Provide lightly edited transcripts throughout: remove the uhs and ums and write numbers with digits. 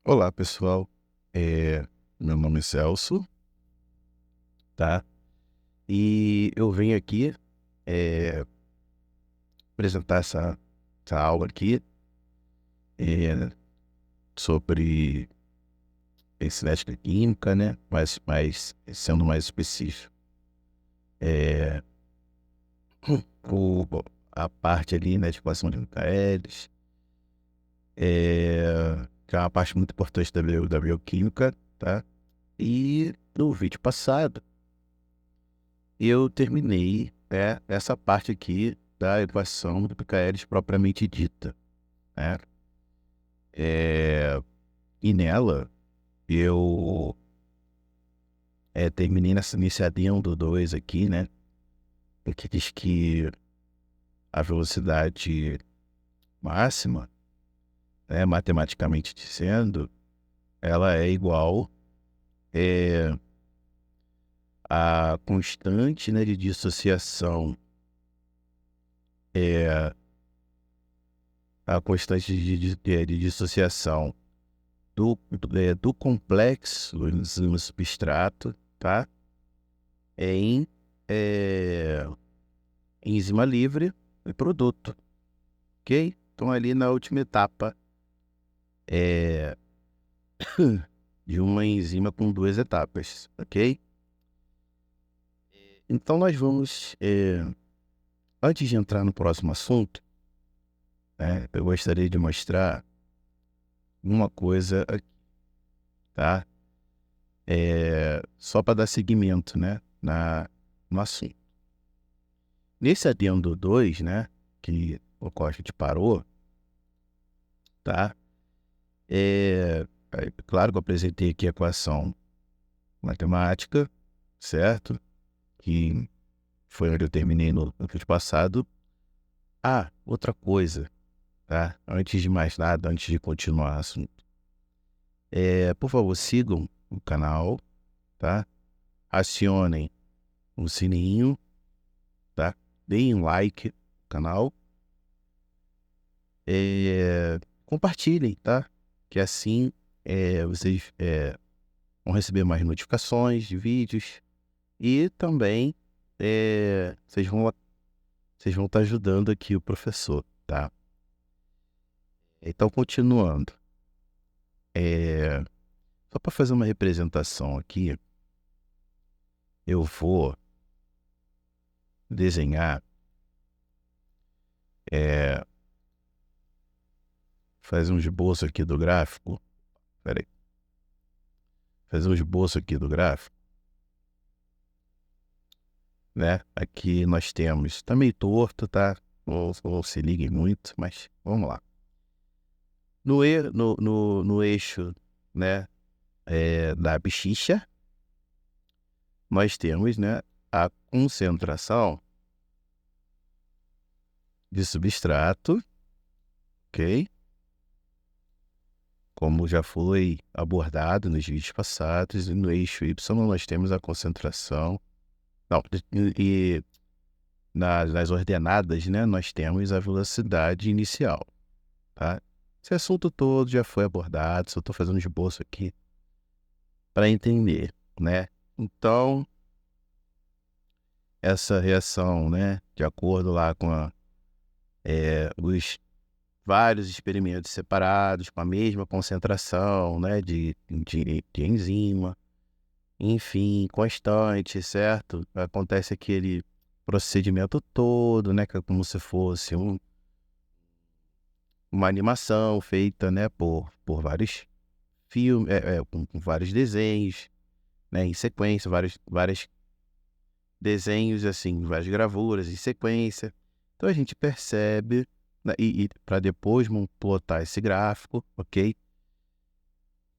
Olá, pessoal. Meu nome é Celso, tá? E eu venho aqui eh, apresentar essa aula aqui eh, sobre cinética química, né? Mas sendo mais específico. Eh, a parte ali, né, de equação de Michaelis, que é uma parte muito importante da bioquímica, tá? E no vídeo passado, eu terminei, né, essa parte aqui da equação do Michaelis propriamente dita, né? E nela eu terminei nesse adendo 2 aqui, né? Que diz que a velocidade máxima, né, matematicamente dizendo, ela é igual à constante, né, de dissociação, é, a constante de dissociação do complexo no substrato, tá? Em eh, enzima livre e produto, ok? Então, ali na última etapa eh, de uma enzima com duas etapas, ok? Então, nós vamos, antes de entrar no próximo assunto, né, eu gostaria de mostrar uma coisa aqui, tá? Só para dar seguimento, né, no assunto. Nesse adendo 2, né, que o qual a gente parou, tá? Claro que eu apresentei aqui a equação matemática, certo? Que foi onde eu terminei no vídeo passado. Ah, outra coisa, tá? Antes de mais nada, antes de continuar o assunto, por favor, sigam o canal, tá? Acionem o sininho, tá? Deem um like no canal, compartilhem, tá? Que assim vocês vão receber mais notificações de vídeos e também vocês vão estar ajudando aqui o professor, tá? Então, continuando, só para fazer uma representação aqui, eu vou desenhar, é, fazer um esboço aqui do gráfico. Peraí, fazer um esboço aqui do gráfico, né? Aqui nós temos, tá meio torto, tá? Não se liguem muito, mas vamos lá. No eixo, né, da bochecha, nós temos, né, a concentração de substrato, ok? Como já foi abordado nos vídeos passados, e no eixo Y nós temos a concentração. Não, e nas ordenadas, né, nós temos a velocidade inicial, tá? Esse assunto todo já foi abordado, só estou fazendo um esboço aqui para entender, né? Então, essa reação, né, de acordo lá com os vários experimentos separados, com a mesma concentração, né, de enzima, enfim, constante, certo? Acontece aquele procedimento todo, né, que é como se fosse uma animação feita, né, por vários filmes, com vários desenhos, né, em sequência, vários desenhos, assim, várias gravuras em sequência. Então a gente percebe, né, e para depois plotar esse gráfico, ok?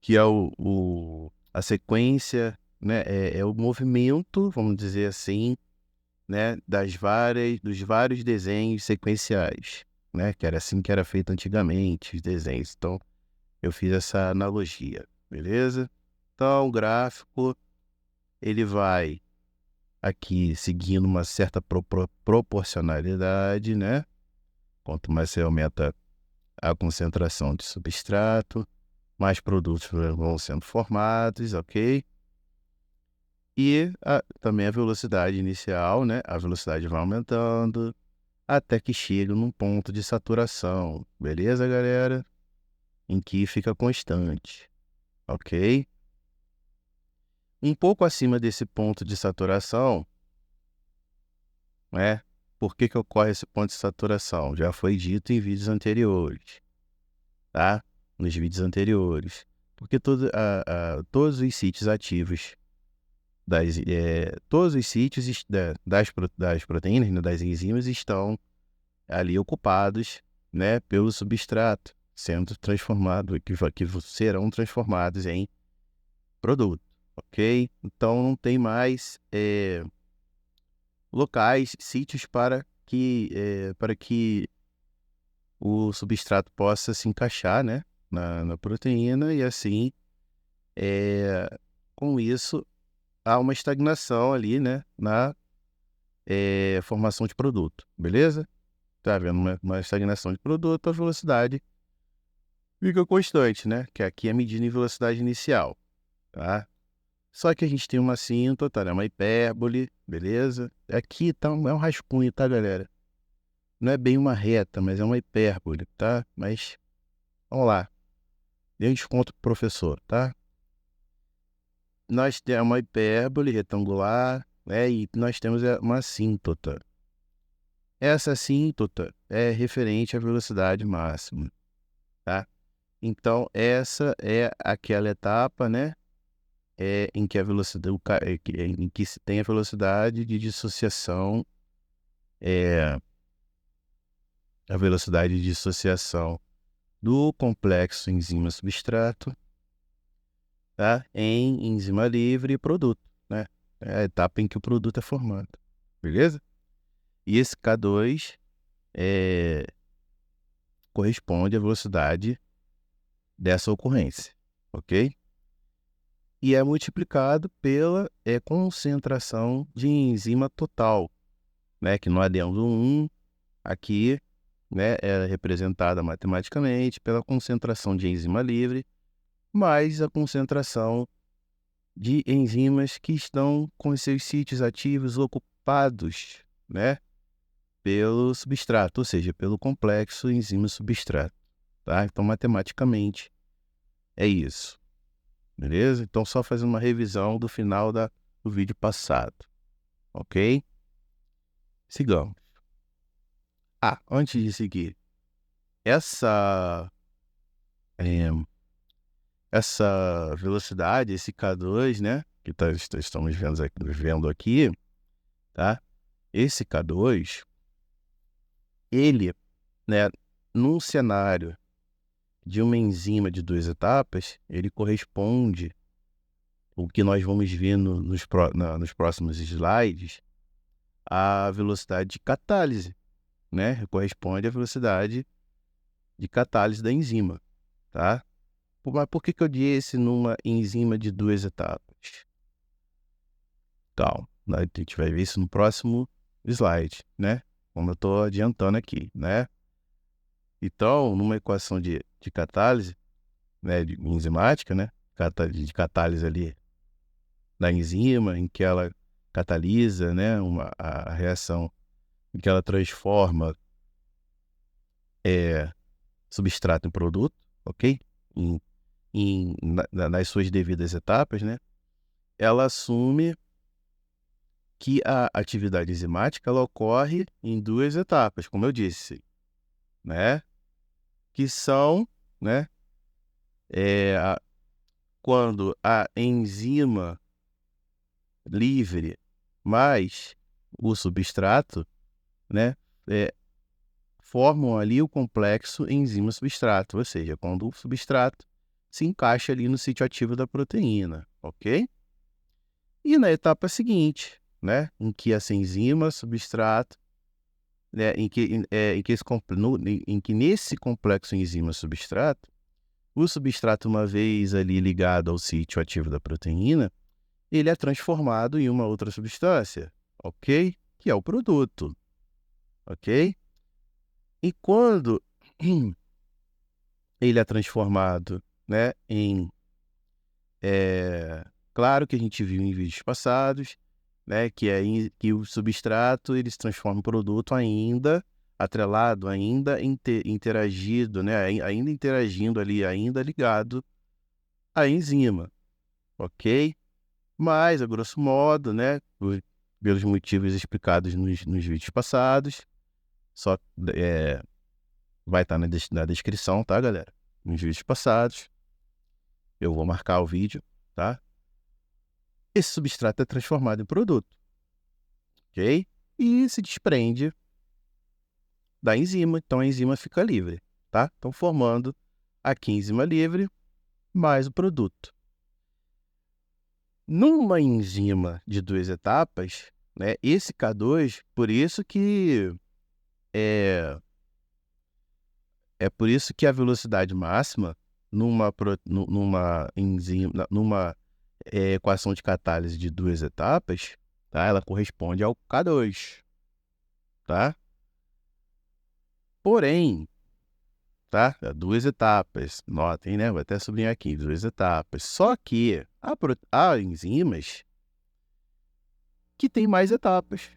Que é a sequência, né, é o movimento, vamos dizer assim, né, dos vários desenhos sequenciais, né, que era assim que era feito antigamente, os desenhos. Então, eu fiz essa analogia, beleza? Então, o gráfico, ele vai aqui seguindo uma certa proporcionalidade, né? Quanto mais você aumenta a concentração de substrato, mais produtos vão sendo formados, ok? E também a velocidade inicial, né? A velocidade vai aumentando até que chega num ponto de saturação, beleza, galera? Em que fica constante, ok? Um pouco acima desse ponto de saturação, né? Por que ocorre esse ponto de saturação? Já foi dito em vídeos anteriores, tá? Nos vídeos anteriores. Porque todos os sítios ativos todos os sítios das proteínas, né, das enzimas, estão ali ocupados, né, pelo substrato, sendo transformado, que serão transformados em produto, ok? Então não tem mais locais, sítios para que o substrato possa se encaixar, né, na proteína e assim, com isso, há uma estagnação ali, né, na formação de produto, beleza? Tá havendo uma estagnação de produto, a velocidade fica constante, né? Que aqui é medida em velocidade inicial, tá? Só que a gente tem uma assíntota, né? Uma hipérbole, beleza? Aqui tá é um rascunho, tá, galera? Não é bem uma reta, mas é uma hipérbole, tá? Mas, vamos lá. Dê um desconto pro professor, tá? Nós temos uma hipérbole retangular, né? E nós temos uma assíntota. Essa assíntota é referente à velocidade máxima, tá? Então, essa é aquela etapa, né? Em que a velocidade, em que se tem a velocidade de dissociação, a velocidade de dissociação do complexo enzima-substrato, tá? Em enzima livre e produto, né? É a etapa em que o produto é formado, beleza? E esse K2 corresponde à velocidade dessa ocorrência, ok? E é multiplicado pela concentração de enzima total, né? Que no adendo 1, aqui, né, é representada matematicamente pela concentração de enzima livre, mais a concentração de enzimas que estão com seus sítios ativos ocupados, né, pelo substrato, ou seja, pelo complexo enzima-substrato, tá? Então, matematicamente, é isso, beleza? Então, só fazendo uma revisão do final do vídeo passado, ok? Sigamos. Antes de seguir, essa velocidade, esse K2, né, que estamos vendo aqui, tá? Esse K2, ele, né, num cenário de uma enzima de 2 etapas, ele corresponde, o que nós vamos ver nos próximos slides, à velocidade de catálise, né? Corresponde à velocidade de catálise da enzima, tá? Mas por que eu disse numa enzima de 2 etapas? Calma, a gente vai ver isso no próximo slide, né? Como eu estou adiantando aqui, né? Então, numa equação de catálise, né, de enzimática, né? De catálise ali da enzima, em que ela catalisa, né, a reação em que ela transforma substrato em produto, ok? Nas suas devidas etapas, né? Ela assume que a atividade enzimática ela ocorre em 2 etapas, como eu disse, né? Que são, né? Quando a enzima livre mais o substrato, né? Formam ali o complexo enzima-substrato, ou seja, quando o substrato se encaixa ali no sítio ativo da proteína, ok? E na etapa seguinte, né? Em que essa enzima, substrato, né, em que nesse complexo enzima-substrato, o substrato, uma vez ali ligado ao sítio ativo da proteína, ele é transformado em uma outra substância, ok? Que é o produto, ok? E quando ele é transformado né, claro que a gente viu em vídeos passados, né, que o substrato ele se transforma em produto ainda atrelado, ainda interagido, né, ainda interagindo ali, ainda ligado à enzima, ok? Mas, a grosso modo, né, pelos motivos explicados nos vídeos passados, só vai estar na descrição, tá, galera? Nos vídeos passados, eu vou marcar o vídeo, tá? Esse substrato é transformado em produto, ok? E se desprende da enzima, então a enzima fica livre, tá? Então, formando aqui a enzima livre mais o produto. Numa enzima de 2 etapas, né, esse K2, por isso que é por isso que a velocidade máxima numa enzima, numa equação de catálise de 2 etapas, tá? Ela corresponde ao K2, tá? Porém, tá? 2 etapas, notem, né? Vou até sublinhar aqui, 2 etapas. Só que há enzimas que têm mais etapas,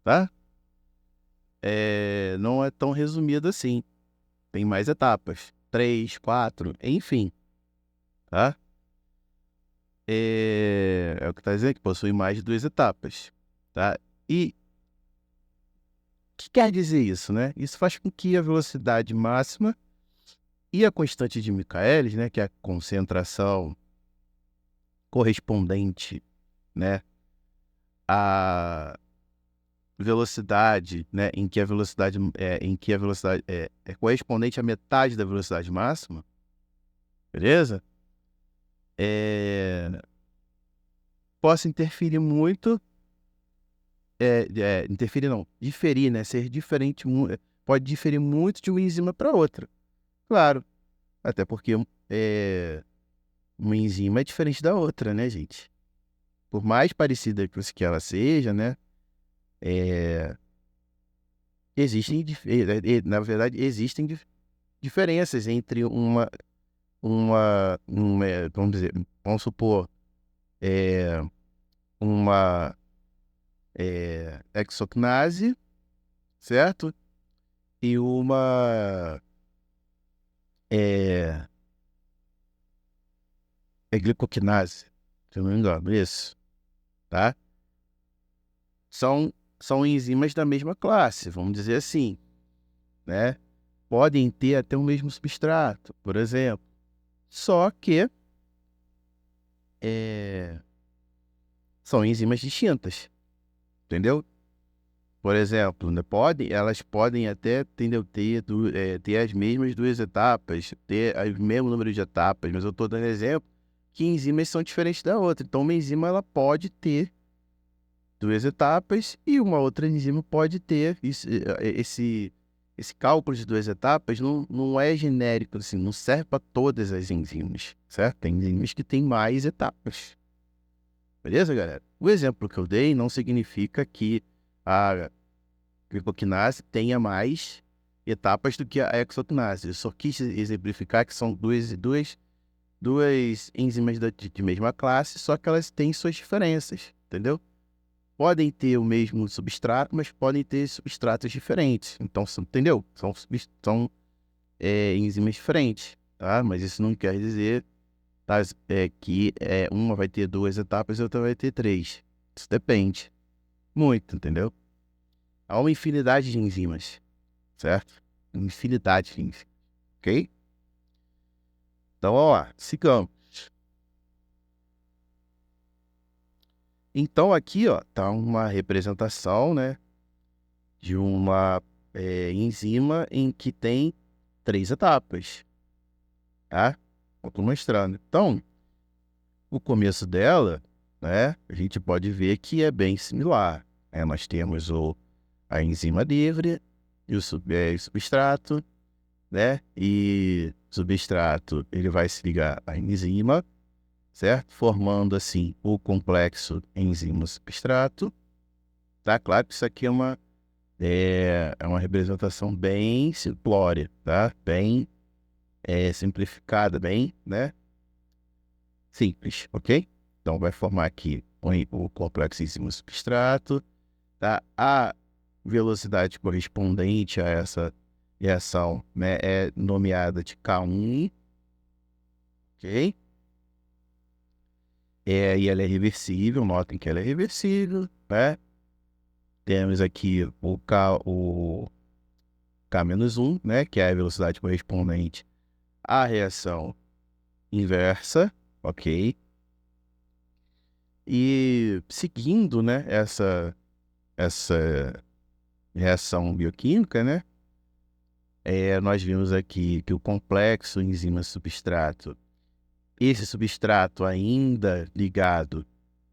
tá? Não é tão resumido assim. Tem mais etapas, 3, 4, enfim, tá? É o que está dizendo que possui mais de 2 etapas, tá? E o que quer dizer isso, né? Isso faz com que a velocidade máxima e a constante de Michaelis, né, que é a concentração correspondente, né, à velocidade, né, em que a velocidade é correspondente à metade da velocidade máxima, beleza? Possa interferir muito, interferir não, diferir, né, ser diferente, pode diferir muito de uma enzima para outra. Claro, até porque uma enzima é diferente da outra, né, gente? Por mais parecida que ela seja, né, existem, na verdade, existem diferenças entre vamos dizer, vamos supor, uma hexocnase, certo? E uma glicocnase, se eu não me engano, isso, tá? São enzimas da mesma classe, vamos dizer assim, né? Podem ter até o mesmo substrato, por exemplo. Só que são enzimas distintas, entendeu? Por exemplo, né, elas podem até, entendeu, ter as mesmas 2 etapas, ter o mesmo número de etapas, mas eu estou dando exemplo que enzimas são diferentes da outra. Então, uma enzima ela pode ter 2 etapas e uma outra enzima pode ter esse cálculo de 2 etapas não é genérico, assim, não serve para todas as enzimas, certo? Tem enzimas que têm mais etapas. Beleza, galera? O exemplo que eu dei não significa que a glicocnase tenha mais etapas do que a hexocnase. Eu só quis exemplificar que são duas enzimas de mesma classe, só que elas têm suas diferenças, entendeu? Podem ter o mesmo substrato, mas podem ter substratos diferentes. Então, entendeu? São enzimas diferentes, tá? Mas isso não quer dizer, tá, que uma vai ter 2 etapas e outra vai ter 3. Isso depende muito, entendeu? Há uma infinidade de enzimas, certo? Uma infinidade de enzimas, ok? Então, vamos lá, sigamos. Então, aqui, ó, tá uma representação, né, de uma enzima em que tem 3 etapas, tá? Estou mostrando. Então, o começo dela, né, a gente pode ver que é bem similar, né? Nós temos a enzima livre e o substrato, né? E o substrato ele vai se ligar à enzima, certo? Formando assim o complexo enzima-substrato, tá? Claro que isso aqui é uma representação bem simplória, tá? Bem simplificada, bem, né, simples, ok? Então, vai formar aqui o complexo enzima-substrato, tá? A velocidade correspondente a essa reação, né, é nomeada de K1, ok? E ela é reversível, notem que ela é reversível, né? Temos aqui o K-1, né, que é a velocidade correspondente à reação inversa, ok? E seguindo, né, essa reação bioquímica, né, nós vimos aqui que o complexo enzima-substrato, esse substrato ainda ligado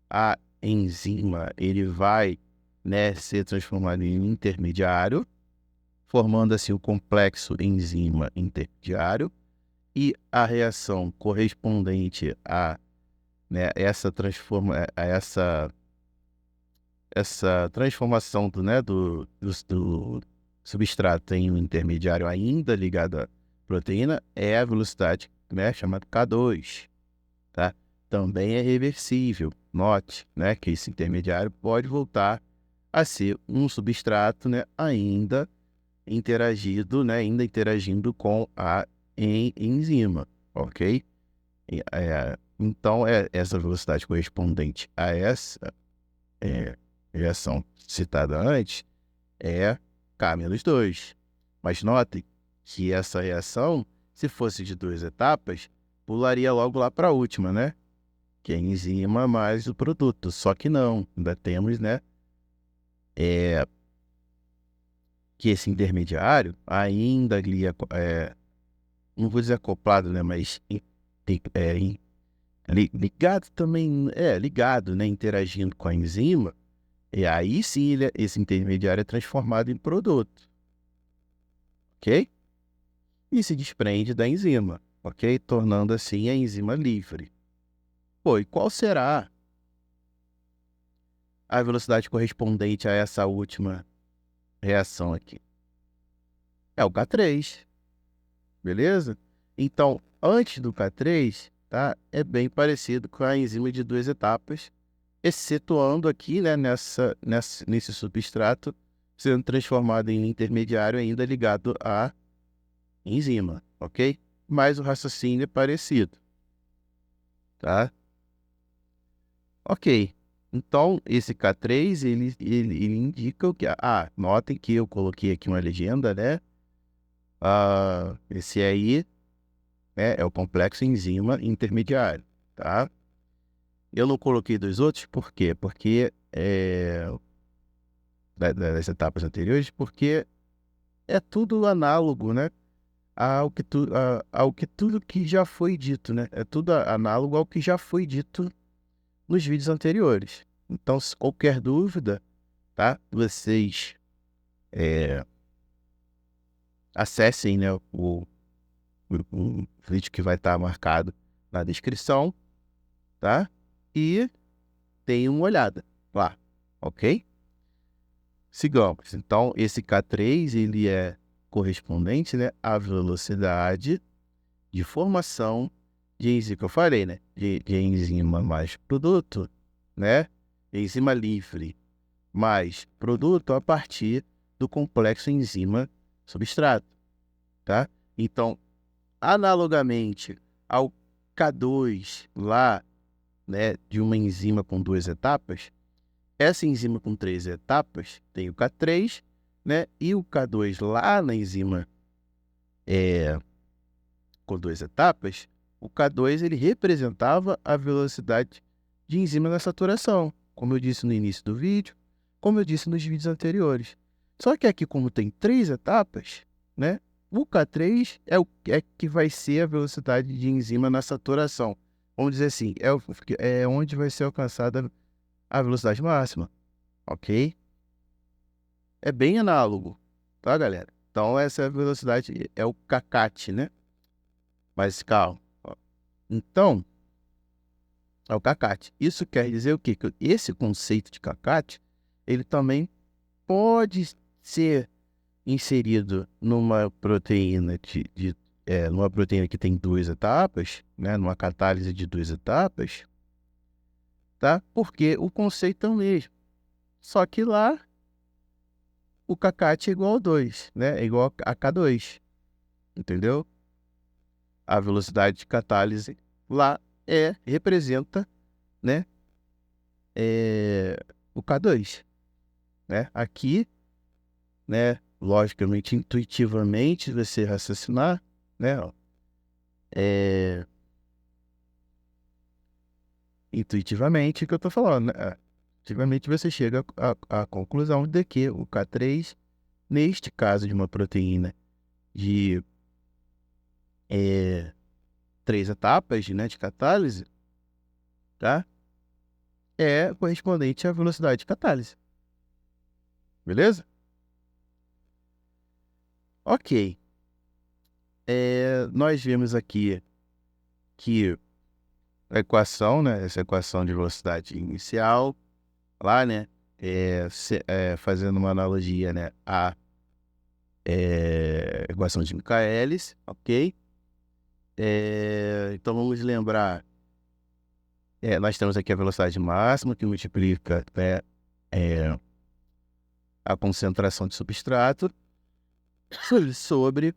à enzima, ele vai, né, ser transformado em intermediário, formando assim o complexo enzima intermediário, e a reação correspondente a, né, essa transformação do substrato em um intermediário ainda ligado à proteína é a velocidade, né, chamada K2, tá? Também é reversível. Note, né, que esse intermediário pode voltar a ser um substrato, né, ainda interagindo com a enzima, ok? Então, essa velocidade correspondente a essa reação citada antes é K-2. Mas notem que essa reação, se fosse de 2 etapas, pularia logo lá para a última, né? Que é a enzima mais o produto. Só que não, ainda temos, né, que esse intermediário ainda ali, não vou dizer acoplado, né, mas ligado também, ligado, né, interagindo com a enzima, e aí sim esse intermediário é transformado em produto, ok? E se desprende da enzima, ok? Tornando assim a enzima livre. Pô, e qual será a velocidade correspondente a essa última reação aqui? É o K3, beleza? Então, antes do K3, tá, é bem parecido com a enzima de 2 etapas, excetuando aqui, né, nesse substrato, sendo transformado em intermediário ainda ligado à enzima, ok? Mas o raciocínio é parecido, tá? Ok. Então, esse K3, ele indica o que... notem que eu coloquei aqui uma legenda, né? Esse aí, né, é o complexo enzima intermediário, tá? Eu não coloquei dos outros, por quê? Porque das etapas anteriores, porque é tudo análogo, né, ao que tudo que já foi dito, né? É tudo análogo ao que já foi dito nos vídeos anteriores. Então, se qualquer dúvida, tá? Vocês acessem, né, o vídeo que vai estar marcado na descrição, tá? E deem uma olhada lá, ok? Sigamos. Então, esse K3, ele é correspondente, né, à velocidade de formação de enzima, que eu falei, né, de enzima mais produto, né, enzima livre mais produto a partir do complexo enzima-substrato, tá? Então, analogamente ao K2 lá, né, de uma enzima com 2 etapas, essa enzima com 3 etapas tem o K3, né? E o K2 lá na enzima com 2 etapas, o K2 ele representava a velocidade de enzima na saturação, como eu disse no início do vídeo, como eu disse nos vídeos anteriores. Só que aqui, como tem 3 etapas, né? O K3 é que vai ser a velocidade de enzima na saturação. Vamos dizer assim, é onde vai ser alcançada a velocidade máxima, ok? É bem análogo, tá, galera? Então, essa é a velocidade, é o kcat, né? Mas calma. Ó. Então, é o kcat. Isso quer dizer o quê? Que esse conceito de kcat, ele também pode ser inserido numa proteína numa proteína que tem 2 etapas, né, numa catálise de 2 etapas, tá? Porque o conceito é o mesmo. Só que lá o kcat é igual a 2, né? É igual a K2, entendeu? A velocidade de catálise lá representa, né, o K2, né? Aqui, né, logicamente, intuitivamente, você raciocinar, né, ó, intuitivamente, o que eu tô falando, né? Intuitivamente você chega à conclusão de que o K3, neste caso de uma proteína de 3 etapas, né, de catálise, tá? É correspondente à velocidade de catálise. Beleza? Ok. Nós vimos aqui que a equação, né, essa equação de velocidade inicial, lá, né, fazendo uma analogia, né, à equação de Michaelis, ok? Então vamos lembrar, nós temos aqui a velocidade máxima que multiplica, né, a concentração de substrato sobre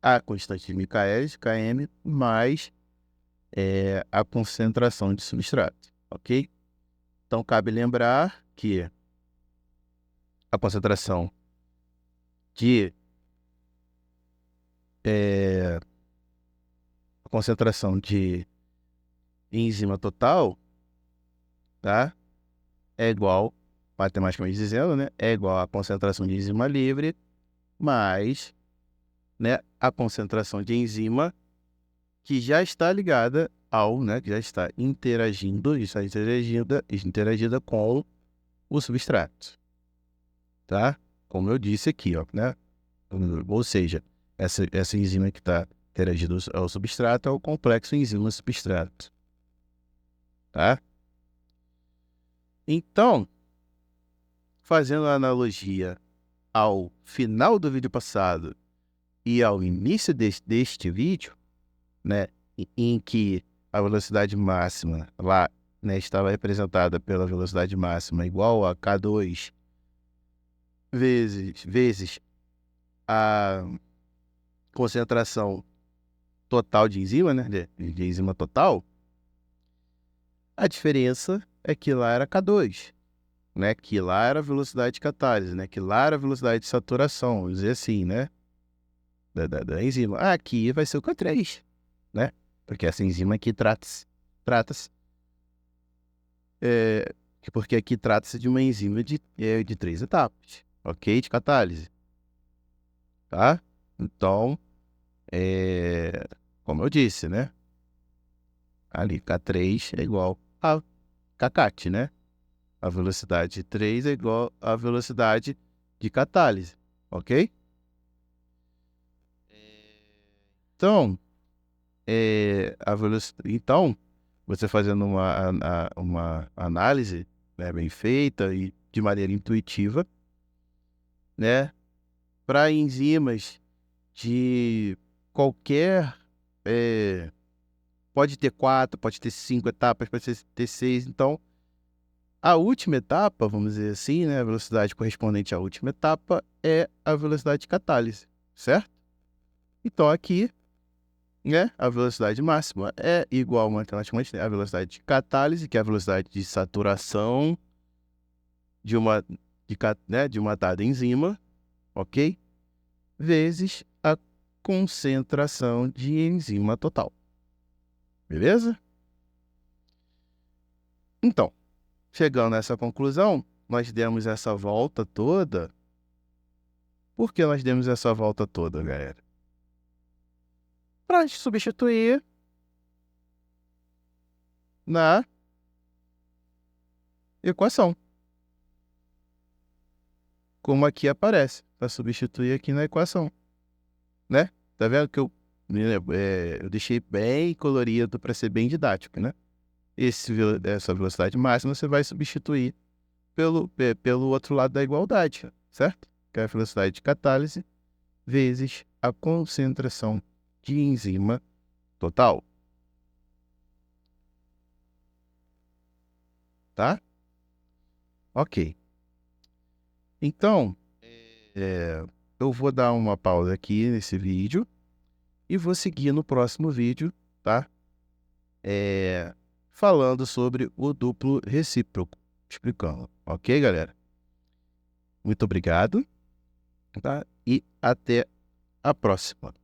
a constante de Michaelis, Km, mais a concentração de substrato, ok? Então cabe lembrar que a concentração de enzima total, tá? É igual, matematicamente dizendo, né? É igual à concentração de enzima livre mais, né, a concentração de enzima que já está ligada ao, né, que já está interagida com o substrato, tá? Como eu disse aqui, ó, né? Ou seja, essa enzima que está interagindo ao substrato é o complexo enzima-substrato, tá? Então, fazendo a analogia ao final do vídeo passado e ao início deste vídeo, né, em que a velocidade máxima lá, né, estava representada pela velocidade máxima igual a K2 vezes a concentração total de enzima, né, de enzima total, a diferença é que lá era K2, né, que lá era a velocidade de catálise, né, que lá era a velocidade de saturação, vamos dizer assim, né, da enzima. Aqui vai ser o K3, né, porque essa enzima aqui trata-se, porque aqui trata-se de uma enzima de 3 etapas, ok, de catálise, tá? Então, como eu disse, né, ali K3 é igual a kcat, né? A velocidade 3 é igual à velocidade de catálise, ok? Então, então você fazendo uma análise, né, bem feita e de maneira intuitiva, né, para enzimas de qualquer, pode ter 4, pode ter 5 etapas, pode ter 6, então a última etapa, vamos dizer assim, né, a velocidade correspondente à última etapa é a velocidade de catálise, certo? Então aqui, né, a velocidade máxima é igual matematicamente, né, à velocidade de catálise, que é a velocidade de saturação de uma dada enzima, ok? Vezes a concentração de enzima total. Beleza? Então, chegando a essa conclusão, nós demos essa volta toda. Por que nós demos essa volta toda, galera? Para substituir na equação. Como aqui aparece. Para substituir aqui na equação. Né? Tá vendo que eu deixei bem colorido para ser bem didático, né? Essa velocidade máxima você vai substituir pelo outro lado da igualdade, certo? Que é a velocidade de catálise vezes a concentração de enzima total. Tá? Ok. Então, eu vou dar uma pausa aqui nesse vídeo e vou seguir no próximo vídeo, tá? Falando sobre o duplo recíproco, explicando. Ok, galera? Muito obrigado, tá? E até a próxima.